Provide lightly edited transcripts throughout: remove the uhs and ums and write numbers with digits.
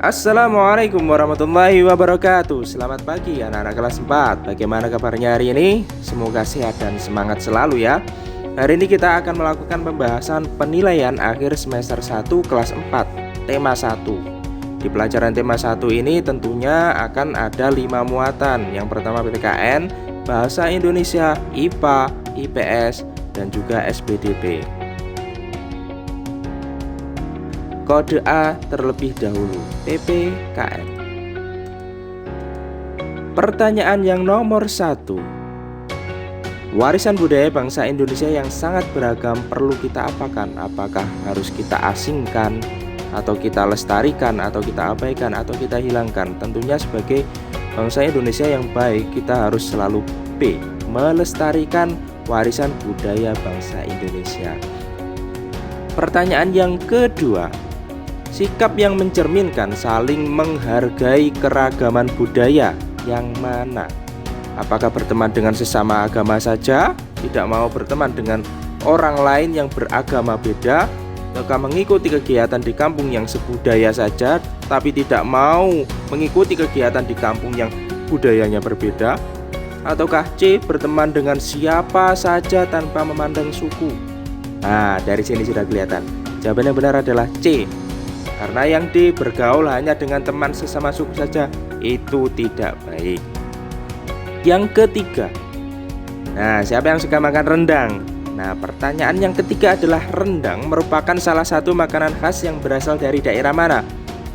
Assalamualaikum warahmatullahi wabarakatuh. Selamat pagi anak-anak kelas 4. Bagaimana kabarnya hari ini? Semoga sehat dan semangat selalu ya. Hari ini kita akan melakukan pembahasan penilaian akhir semester 1 kelas 4 tema 1. Di pelajaran tema 1 ini tentunya akan ada 5 muatan. Yang pertama PPKN, Bahasa Indonesia, IPA, IPS, dan juga SPDB. Kode A terlebih dahulu, PPKN. Pertanyaan yang nomor 1. Warisan budaya bangsa Indonesia yang sangat beragam perlu kita apakan? Apakah harus kita asingkan, atau kita lestarikan, atau kita abaikan, atau kita hilangkan? Tentunya sebagai bangsa Indonesia yang baik, kita harus selalu B, melestarikan warisan budaya bangsa Indonesia. Pertanyaan yang kedua. Sikap yang mencerminkan saling menghargai keragaman budaya yang mana? Apakah berteman dengan sesama agama saja, tidak mau berteman dengan orang lain yang beragama beda, ataukah mengikuti kegiatan di kampung yang sebudaya saja, tapi tidak mau mengikuti kegiatan di kampung yang budayanya berbeda? Ataukah C, berteman dengan siapa saja tanpa memandang suku? Nah, dari sini sudah kelihatan. Jawaban yang benar adalah C. Karena yang D, bergaul hanya dengan teman sesama suku saja, itu tidak baik. Yang ketiga. Nah, siapa yang suka makan rendang? Nah, pertanyaan yang ketiga adalah rendang merupakan salah satu makanan khas yang berasal dari daerah mana?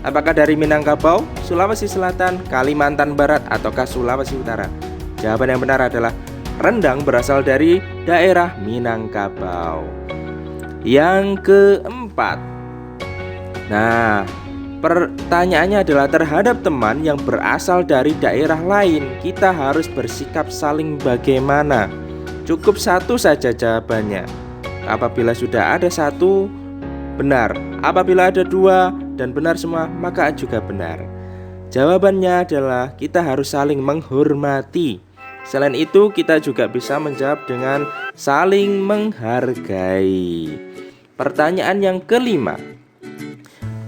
Apakah dari Minangkabau, Sulawesi Selatan, Kalimantan Barat, ataukah Sulawesi Utara? Jawaban yang benar adalah rendang berasal dari daerah Minangkabau. Yang keempat. Nah, pertanyaannya adalah terhadap teman yang berasal dari daerah lain, kita harus bersikap saling bagaimana? Cukup satu saja jawabannya. Apabila sudah ada satu, benar. Apabila ada dua dan benar semua, maka juga benar. Jawabannya adalah kita harus saling menghormati. Selain itu, kita juga bisa menjawab dengan saling menghargai. Pertanyaan yang kelima.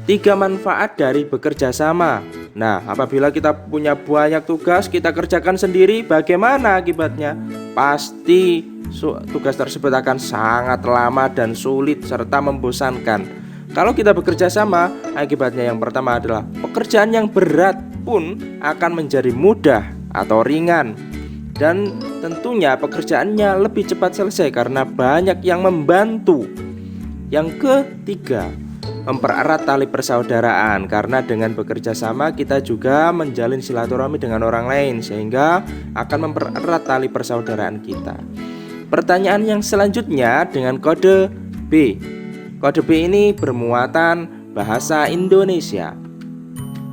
3 manfaat dari bekerja sama. Nah, apabila kita punya banyak tugas, kita kerjakan sendiri, bagaimana akibatnya? Pasti tugas tersebut akan sangat lama dan sulit serta membosankan. Kalau kita bekerja sama, akibatnya yang pertama adalah pekerjaan yang berat pun akan menjadi mudah atau ringan. Dan tentunya pekerjaannya lebih cepat selesai karena banyak yang membantu. Yang ketiga, mempererat tali persaudaraan, karena dengan bekerja sama kita juga menjalin silaturahmi dengan orang lain sehingga akan mempererat tali persaudaraan kita. Pertanyaan yang selanjutnya dengan kode B. Kode B ini bermuatan bahasa Indonesia.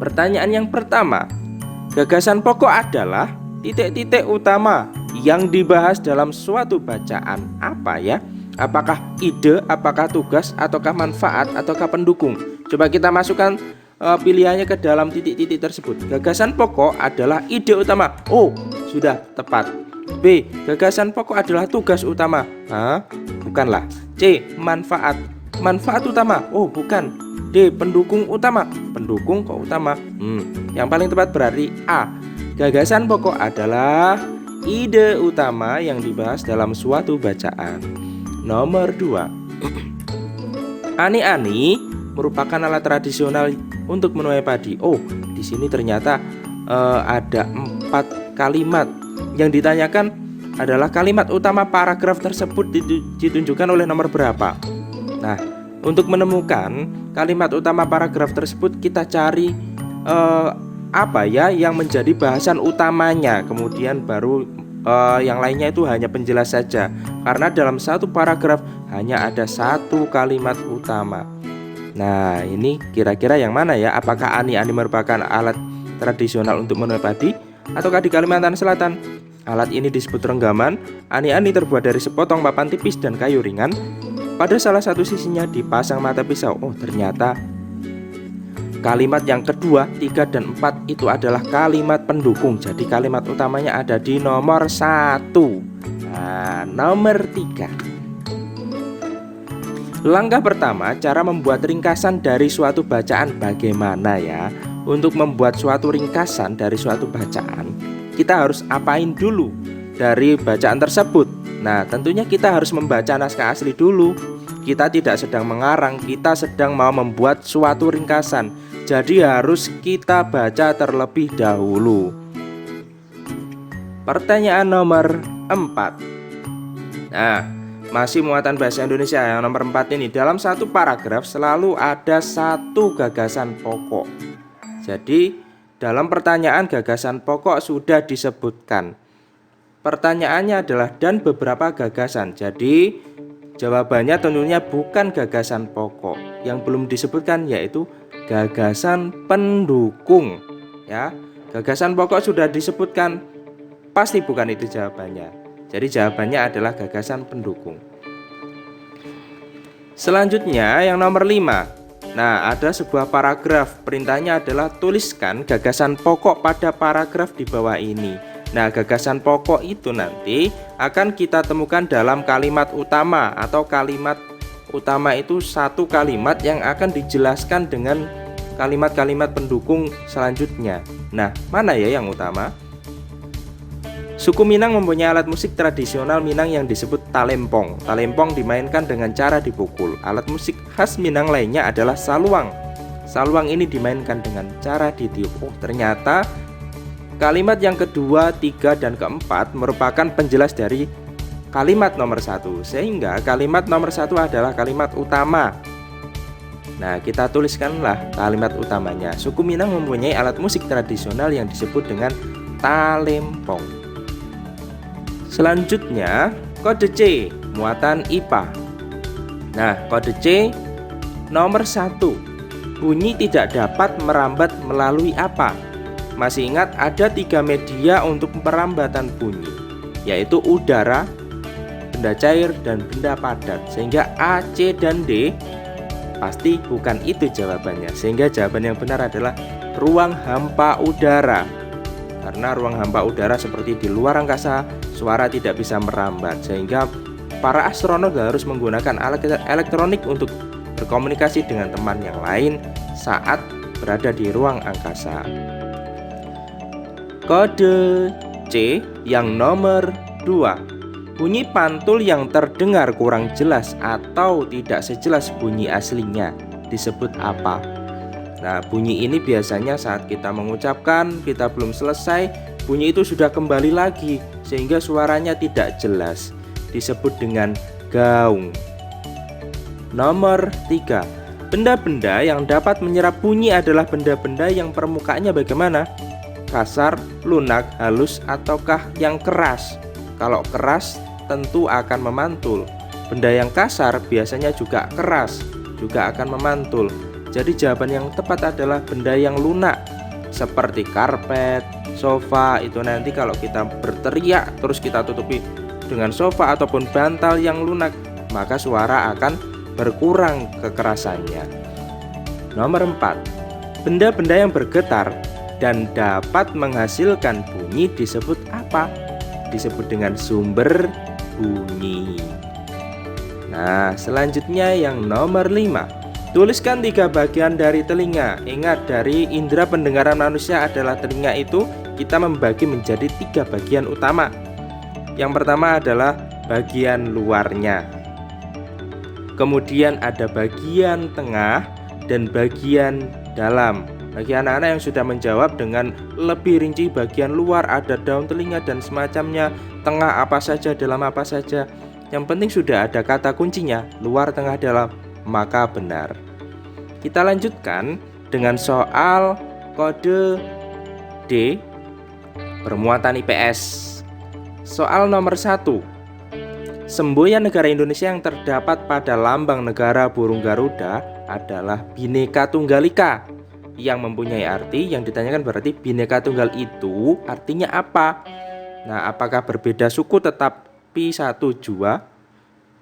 Pertanyaan yang pertama, gagasan pokok adalah titik-titik utama yang dibahas dalam suatu bacaan apa ya? Apakah ide, apakah tugas, ataukah manfaat, ataukah pendukung? Coba kita masukkan pilihannya ke dalam titik-titik tersebut. Gagasan pokok adalah ide utama. Oh, sudah tepat. B, gagasan pokok adalah tugas utama. Hah? Bukanlah. C, manfaat. Manfaat utama. Oh, bukan. D, pendukung utama. Pendukung kok utama? Yang paling tepat berarti A. Gagasan pokok adalah ide utama yang dibahas dalam suatu bacaan. Nomor 2. Ani-ani merupakan alat tradisional untuk menuai padi. Oh, di sini ternyata ada 4 kalimat. Yang ditanyakan adalah kalimat utama paragraf tersebut ditunjukkan oleh nomor berapa. Nah, untuk menemukan kalimat utama paragraf tersebut kita cari apa ya yang menjadi bahasan utamanya. Kemudian baru yang lainnya itu hanya penjelas saja, karena dalam satu paragraf hanya ada satu kalimat utama. Nah, ini kira-kira yang mana ya? Apakah ani-ani merupakan alat tradisional untuk menuai padi, ataukah di Kalimantan Selatan? Alat ini disebut renggaman. Ani-ani terbuat dari sepotong papan tipis dan kayu ringan. Pada salah satu sisinya dipasang mata pisau. Oh, ternyata kalimat yang kedua, 3, dan 4 itu adalah kalimat pendukung. Jadi kalimat utamanya ada di nomor 1. Nah, nomor 3. Langkah pertama, cara membuat ringkasan dari suatu bacaan bagaimana ya? untuk membuat suatu ringkasan dari suatu bacaan, kita harus apain dulu dari bacaan tersebut? Nah, tentunya kita harus membaca naskah asli dulu. Kita tidak sedang mengarang, kita sedang mau membuat suatu ringkasan. Jadi harus kita baca terlebih dahulu. Pertanyaan nomor 4. Nah, masih muatan bahasa Indonesia yang nomor 4 ini. Dalam satu paragraf selalu ada satu gagasan pokok. Jadi dalam pertanyaan gagasan pokok sudah disebutkan. Pertanyaannya adalah dan beberapa gagasan. Jadi jawabannya tentunya bukan gagasan pokok. Yang belum disebutkan yaitu gagasan pendukung. Ya, gagasan pokok sudah disebutkan, pasti bukan itu jawabannya. Jadi jawabannya adalah gagasan pendukung. Selanjutnya yang nomor 5. Nah, ada sebuah paragraf. Perintahnya adalah tuliskan gagasan pokok pada paragraf di bawah ini. Nah, gagasan pokok itu nanti akan kita temukan dalam kalimat utama, atau kalimat utama itu satu kalimat yang akan dijelaskan dengan kalimat-kalimat pendukung selanjutnya. Nah, mana ya yang utama? Suku Minang mempunyai alat musik tradisional Minang yang disebut talempong. Talempong dimainkan dengan cara dipukul. Alat musik khas Minang lainnya adalah saluang. Saluang ini dimainkan dengan cara ditiup. Oh, ternyata kalimat yang kedua, 3, dan keempat merupakan penjelas dari kalimat nomor 1. Sehingga kalimat nomor 1 adalah kalimat utama. Nah, kita tuliskanlah kalimat utamanya. Suku Minang mempunyai alat musik tradisional yang disebut dengan talempong. Selanjutnya, kode C, muatan IPA. Nah, kode C nomor 1. Bunyi tidak dapat merambat melalui apa? Masih ingat ada 3 media untuk perambatan bunyi, yaitu udara, benda cair, dan benda padat. Sehingga A, C, dan D pasti bukan itu jawabannya. Sehingga jawaban yang benar adalah ruang hampa udara. Karena ruang hampa udara seperti di luar angkasa, suara tidak bisa merambat. Sehingga para astronot harus menggunakan alat elektronik untuk berkomunikasi dengan teman yang lain saat berada di ruang angkasa. Kode C yang nomor 2. Bunyi pantul yang terdengar kurang jelas atau tidak sejelas bunyi aslinya disebut apa? Nah, bunyi ini biasanya saat kita mengucapkan, kita belum selesai, bunyi itu sudah kembali lagi sehingga suaranya tidak jelas. Disebut dengan gaung. Nomor 3. Benda-benda yang dapat menyerap bunyi adalah benda-benda yang permukaannya bagaimana? Kasar, lunak, halus, ataukah yang keras? Kalau keras tentu akan memantul. Benda yang kasar biasanya juga keras, juga akan memantul. Jadi jawaban yang tepat adalah benda yang lunak, seperti karpet, sofa. Itu nanti kalau kita berteriak terus kita tutupi dengan sofa ataupun bantal yang lunak, maka suara akan berkurang kekerasannya. Nomor 4. Benda-benda yang bergetar dan dapat menghasilkan bunyi disebut apa? Disebut dengan sumber bunyi. Nah, selanjutnya yang nomor 5. Tuliskan 3 bagian dari telinga. Ingat, dari indera pendengaran manusia adalah telinga itu kita membagi menjadi 3 bagian utama. Yang pertama adalah bagian luarnya. Kemudian ada bagian tengah dan bagian dalam. Bagi anak-anak yang sudah menjawab dengan lebih rinci, bagian luar ada daun telinga dan semacamnya, tengah apa saja, dalam apa saja. Yang penting sudah ada kata kuncinya, luar, tengah, dalam, maka benar. Kita lanjutkan dengan soal kode D, bermuatan IPS. Soal nomor 1. Semboyan negara Indonesia yang terdapat pada lambang negara burung Garuda adalah Bhinneka Tunggal Ika, yang mempunyai arti yang ditanyakan berarti Bhinneka Tunggal itu artinya apa? Nah, apakah berbeda suku tetapi satu jua?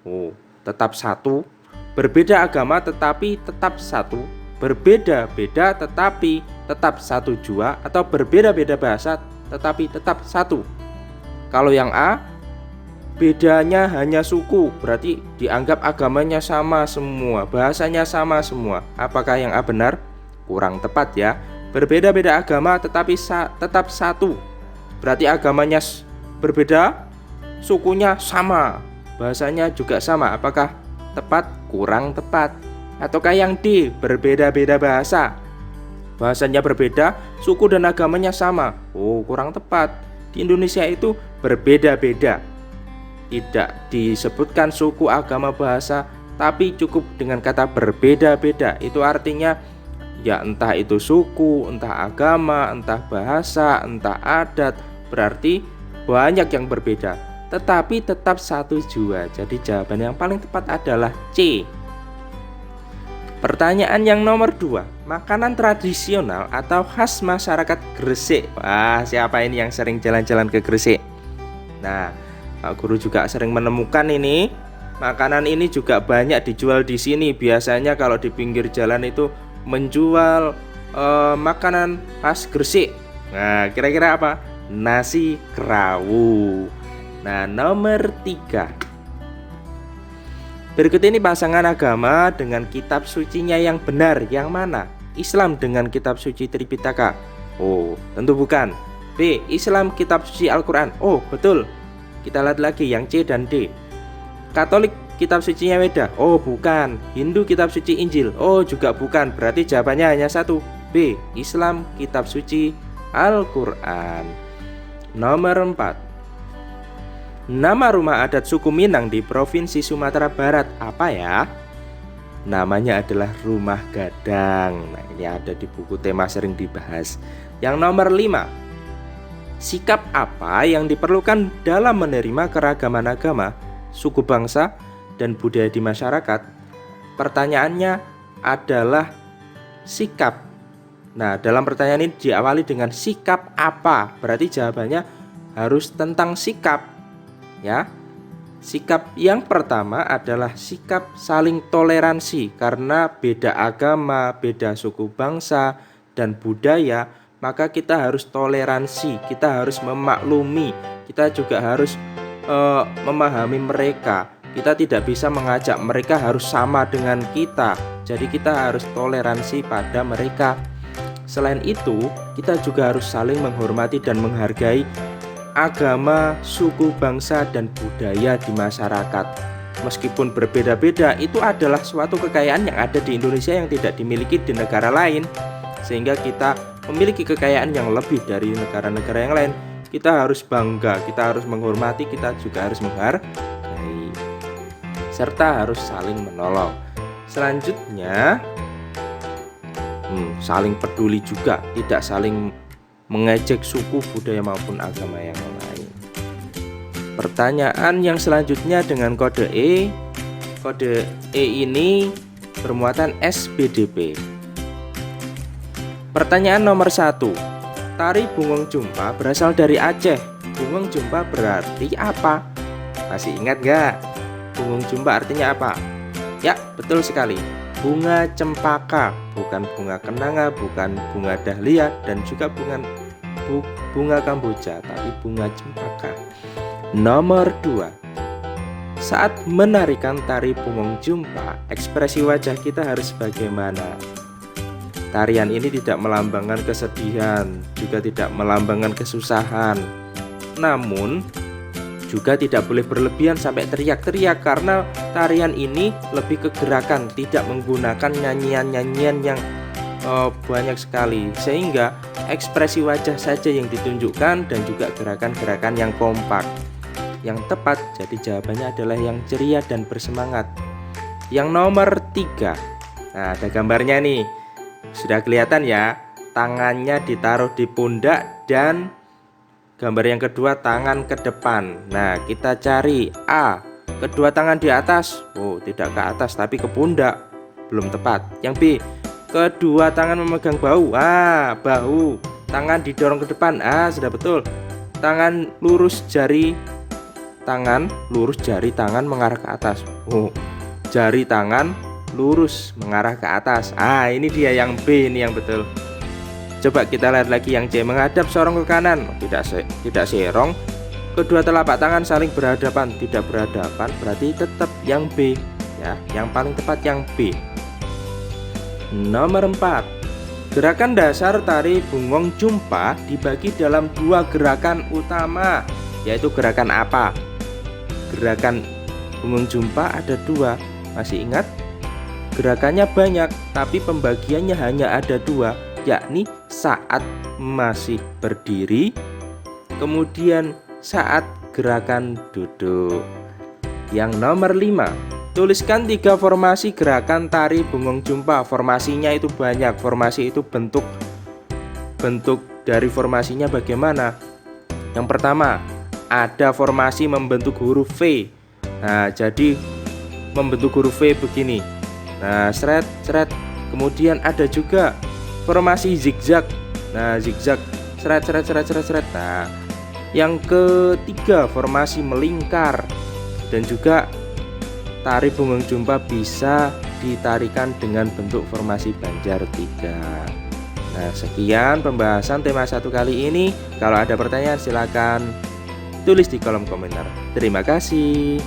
Oh, tetap satu. Berbeda agama tetapi tetap satu. Berbeda-beda tetapi tetap satu jua, atau berbeda-beda bahasa tetapi tetap satu. Kalau yang A, bedanya hanya suku, berarti dianggap agamanya sama semua, bahasanya sama semua. Apakah yang A benar? Kurang tepat ya. Berbeda-beda agama tetapi tetap satu. Berarti agamanya berbeda, sukunya sama, bahasanya juga sama. Apakah tepat? Kurang tepat. Ataukah yang D, berbeda-beda bahasa, bahasanya berbeda, suku dan agamanya sama? Oh, kurang tepat. Di Indonesia itu berbeda-beda, tidak disebutkan suku, agama, bahasa, tapi cukup dengan kata berbeda-beda. Itu artinya ya entah itu suku, entah agama, entah bahasa, entah adat, berarti banyak yang berbeda, tetapi tetap satu jua. Jadi jawaban yang paling tepat adalah C. Pertanyaan yang nomor 2, makanan tradisional atau khas masyarakat Gresik. Wah, siapa ini yang sering jalan-jalan ke Gresik? Nah, Pak Guru juga sering menemukan ini. Makanan ini juga banyak dijual di sini. Biasanya kalau di pinggir jalan itu menjual makanan khas Gresik. Nah, kira-kira apa? Nasi kerawu. Nah, nomor 3. Berikut ini pasangan agama dengan kitab sucinya yang benar. Yang mana? Islam dengan kitab suci Tripitaka. Oh, tentu bukan. B. Islam kitab suci Al-Quran. Oh, betul. Kita lihat lagi yang C dan D. Katolik kitab sucinya Weda. Oh, bukan. Hindu kitab suci Injil. Oh, juga bukan. Berarti jawabannya hanya satu. B. Islam kitab suci Al-Quran. Nomor 4. Nama rumah adat suku Minang di Provinsi Sumatera Barat apa ya? Namanya adalah Rumah Gadang. Nah, ini ada di buku tema sering dibahas. Yang nomor 5. Sikap apa yang diperlukan dalam menerima keragaman agama, suku bangsa, dan budaya di masyarakat? Pertanyaannya adalah sikap. Nah, dalam pertanyaan ini diawali dengan sikap apa? Berarti jawabannya harus tentang sikap. Ya, sikap yang pertama adalah sikap saling toleransi. Karena beda agama, beda suku bangsa dan budaya, maka kita harus toleransi, kita harus memaklumi, kita juga harus memahami mereka. Kita tidak bisa mengajak mereka harus sama dengan kita. Jadi kita harus toleransi pada mereka. Selain itu, kita juga harus saling menghormati dan menghargai agama, suku, bangsa, dan budaya di masyarakat. Meskipun berbeda-beda, itu adalah suatu kekayaan yang ada di Indonesia yang tidak dimiliki di negara lain. Sehingga kita memiliki kekayaan yang lebih dari negara-negara yang lain. Kita harus bangga, kita harus menghormati, kita juga harus menghargai, serta harus saling menolong. Selanjutnya, saling peduli juga, tidak saling mengejek suku, budaya maupun agama yang lain. Pertanyaan yang selanjutnya dengan kode E. Kode E ini bermuatan SBDP. Pertanyaan nomor 1. Tari Bungong Jumpa berasal dari Aceh. Bungong Jumpa berarti apa? Masih ingat gak? Bungong Jumpa artinya apa? Ya, betul sekali. Bunga cempaka, bukan bunga kenanga, bukan bunga dahlia, dan juga bunga kamboja, tapi bunga cempaka. Nomor 2. Saat menarikan tari Bungong Jumpa, ekspresi wajah kita harus bagaimana? Tarian ini tidak melambangkan kesedihan, juga tidak melambangkan kesusahan. Namun juga tidak boleh berlebihan sampai teriak-teriak, karena tarian ini lebih ke gerakan, tidak menggunakan nyanyian-nyanyian yang banyak sekali, sehingga ekspresi wajah saja yang ditunjukkan dan juga gerakan-gerakan yang kompak. Yang tepat, jadi jawabannya adalah yang ceria dan bersemangat. Yang nomor 3. Nah, ada gambarnya nih. Sudah kelihatan ya, tangannya ditaruh di pundak, dan gambar yang kedua tangan ke depan. Nah, kita cari A. Kedua tangan di atas. Oh, tidak ke atas tapi ke pundak. Belum tepat. Yang B. Kedua tangan memegang bahu. Bahu. Tangan didorong ke depan. Sudah betul. Tangan lurus jari. Tangan lurus jari tangan mengarah ke atas. Oh, jari tangan lurus mengarah ke atas. Ini dia yang B, ini yang betul. Coba kita lihat lagi yang C. Menghadap sorong ke kanan. Tidak serong. Kedua telapak tangan saling berhadapan. Tidak berhadapan, berarti tetap yang B ya. Yang paling tepat yang B. Nomor 4. Gerakan dasar tari Bungong Jumpa dibagi dalam dua gerakan utama, yaitu gerakan apa? Gerakan Bungong Jumpa ada dua, masih ingat? Gerakannya banyak, tapi pembagiannya hanya ada dua, yakni saat masih berdiri, kemudian saat gerakan duduk. Yang nomor 5, tuliskan 3 formasi gerakan tari Bungong Jumpa. Formasinya itu banyak. Formasi itu bentuk dari formasinya bagaimana? Yang pertama, ada formasi membentuk huruf V. Nah, jadi membentuk huruf V begini. Nah, seret. Kemudian ada juga formasi zigzag. Nah, zigzag seret. Nah, yang ketiga, formasi melingkar. Dan juga tari Bungong Jumpa bisa ditarikan dengan bentuk formasi Banjar 3. Nah, sekian pembahasan tema 1 kali ini. Kalau ada pertanyaan silakan tulis di kolom komentar. Terima kasih.